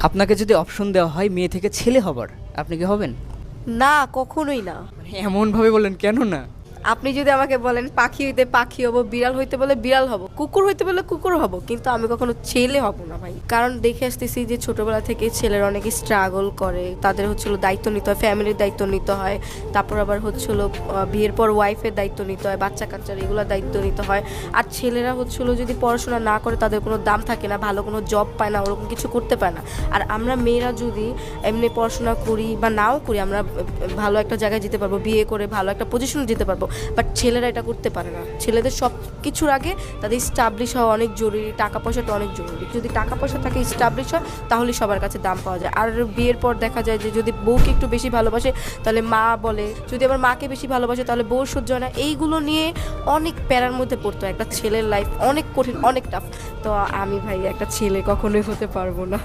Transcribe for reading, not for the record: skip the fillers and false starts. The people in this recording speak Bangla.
আপনাকে যদি অপশন দেওয়া হয় মেয়ে থেকে ছেলে হবার, আপনি কি হবেন? না, কখনোই না। এমনভাবে বললেন কেন না? আপনি যদি আমাকে বলেন পাখি হইতে পাখি হব, বিড়াল হইতে বলে বিড়াল হব, কুকুর হইতে বলে কুকুর হব, কিন্তু আমি কখনো ছেলে হব না ভাই। কারণ দেখে আসতেছি যে ছোটবেলা থেকে ছেলেরা অনেকে স্ট্রাগল করে, তাদের হচ্ছিল দায়িত্ব নিতে হয়, ফ্যামিলির দায়িত্ব নিতে হয়, তারপর আবার হচ্ছিল বিয়ের পর ওয়াইফের দায়িত্ব নিতে হয়, বাচ্চা কাচ্চার এগুলোর দায়িত্ব নিতে হয়। আর ছেলেরা হচ্ছিল যদি পড়াশোনা না করে তাদের কোনো দাম থাকে না, ভালো কোনো জব পায় না, ওরকম কিছু করতে পারে না। আর আমরা মেয়েরা যদি এমনি পড়াশোনা করি বা নাও করি, আমরা ভালো একটা জায়গায় যেতে পারবো, বিয়ে করে ভালো একটা পজিশনে যেতে পারবো। বাট ছেলেরা এটা করতে পারে না। ছেলেদের সব কিছুর আগে তাদের স্টাবলিশ হওয়া অনেক জরুরি, টাকা পয়সাটা অনেক জরুরি। যদি টাকা পয়সা থাকে, স্টাবলিশ হয়, তাহলে সবার কাছে দাম পাওয়া যায়। আর বিয়ের পর দেখা যায় যে যদি বউকে একটু বেশি ভালোবাসে তাহলে মা বলে, যদি আবার মাকে বেশি ভালোবাসে তাহলে বউ সহ্য হয় না। এইগুলো নিয়ে অনেক প্যারার মধ্যে পড়তো। একটা ছেলের লাইফ অনেক কঠিন, অনেক টাফ। তো আমি ভাই একটা ছেলে কখনোই হতে পারবো না।